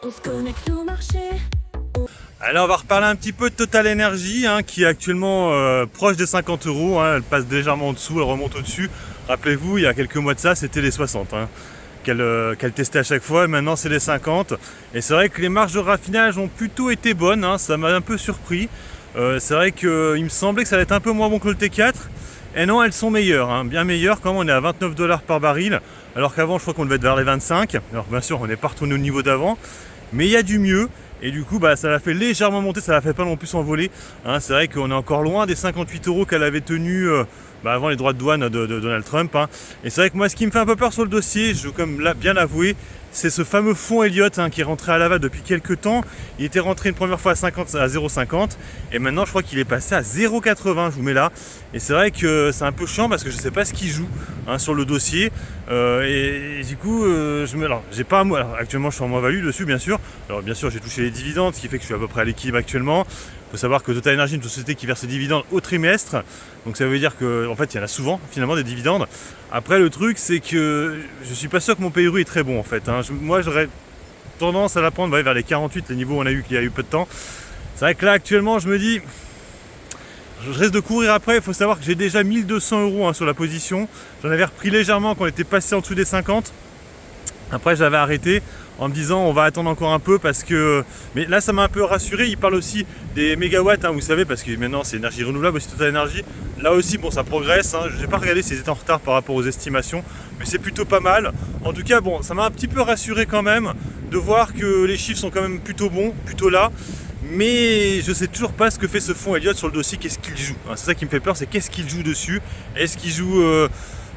On se connecte au marché. Alors on va reparler un petit peu de Total Energy qui est actuellement proche des 50 euros. Elle passe légèrement en dessous, elle remonte au-dessus. Rappelez-vous, il y a quelques mois de ça, c'était les 60 qu'elle testait à chaque fois. Et maintenant, c'est les 50. Et c'est vrai que les marges de raffinage ont plutôt été bonnes. Ça m'a un peu surpris. C'est vrai qu'il me semblait que ça allait être un peu moins bon que le T4. Et non, elles sont meilleures, bien meilleures. Quand on est à 29 $ par baril. Alors qu'avant, je crois qu'on devait être vers les 25. Alors bien sûr, on n'est pas retourné au niveau d'avant. Mais il y a du mieux. Et du coup, ça l'a fait légèrement monter, ça l'a fait pas non plus s'envoler. C'est vrai qu'on est encore loin des 58 euros qu'elle avait tenus avant les droits de douane de Donald Trump. Et c'est vrai que moi, ce qui me fait un peu peur sur le dossier, je veux quand même bien l'avouer, c'est ce fameux fonds Elliott qui est rentré à Laval depuis quelques temps. Il était rentré une première fois à 0,50 et maintenant je crois qu'il est passé à 0,80, je vous mets là. Et c'est vrai que c'est un peu chiant parce que je ne sais pas ce qu'il joue sur le dossier. Et du coup, j'ai pas alors, actuellement je suis en moins-value dessus bien sûr. Alors bien sûr j'ai touché les dividendes, ce qui fait que je suis à peu près à l'équilibre actuellement. Il faut savoir que Total Energy est une société qui verse des dividendes au trimestre. Donc ça veut dire qu'en fait il y en a souvent finalement des dividendes. Après le truc c'est que je suis pas sûr que mon PRU est très bon en fait. Moi j'aurais tendance à la prendre vers les 48, les niveaux où on a eu qu'il y a eu peu de temps. C'est vrai que là actuellement je me dis, je risque de courir après. Il faut savoir que j'ai déjà 1200 euros sur la position. J'en avais repris légèrement quand on était passé en dessous des 50. Après j'avais arrêté en me disant on va attendre encore un peu parce que... Mais là ça m'a un peu rassuré. Il parle aussi des mégawatts, vous savez, parce que maintenant c'est énergie renouvelable aussi, Total Energy. Là aussi bon, ça progresse, je n'ai pas regardé s'ils étaient en retard par rapport aux estimations, mais c'est plutôt pas mal. En tout cas bon, ça m'a un petit peu rassuré quand même de voir que les chiffres sont quand même plutôt bons, plutôt là. Mais je sais toujours pas ce que fait ce fonds Elliott sur le dossier, qu'est-ce qu'il joue. C'est ça qui me fait peur, c'est qu'est-ce qu'il joue dessus. Est-ce qu'il joue...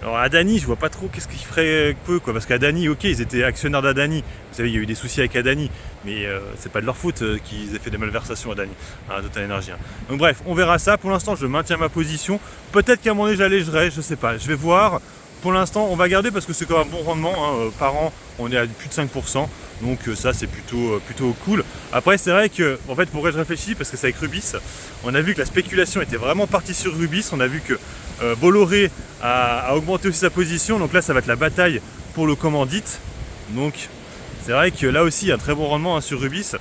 Alors Adani, je vois pas trop qu'est-ce qu'il ferait parce qu'Adani, ok, ils étaient actionnaires d'Adani. Vous savez, il y a eu des soucis avec Adani, mais c'est pas de leur faute qu'ils aient fait des malversations Adani, Total Energy. Donc bref, on verra ça. Pour l'instant, je maintiens ma position. Peut-être qu'à un moment donné, j'allégerai, je sais pas. Je vais voir. Pour l'instant, on va garder parce que c'est quand même un bon rendement. Par an, on est à plus de 5%. Donc ça, c'est plutôt cool. Après, c'est vrai que, en fait, pourquoi je réfléchis, parce que c'est avec Rubis. On a vu que la spéculation était vraiment partie sur Rubis. On a vu que Bolloré a augmenté aussi sa position. Donc là, ça va être la bataille pour le commandite. Donc c'est vrai que là aussi, il y a un très bon rendement sur Rubis.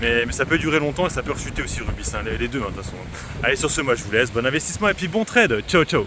Mais ça peut durer longtemps et ça peut rechuter aussi Rubis. Les deux, de toute façon. Allez, sur ce, moi, je vous laisse. Bon investissement et puis bon trade. Ciao, ciao.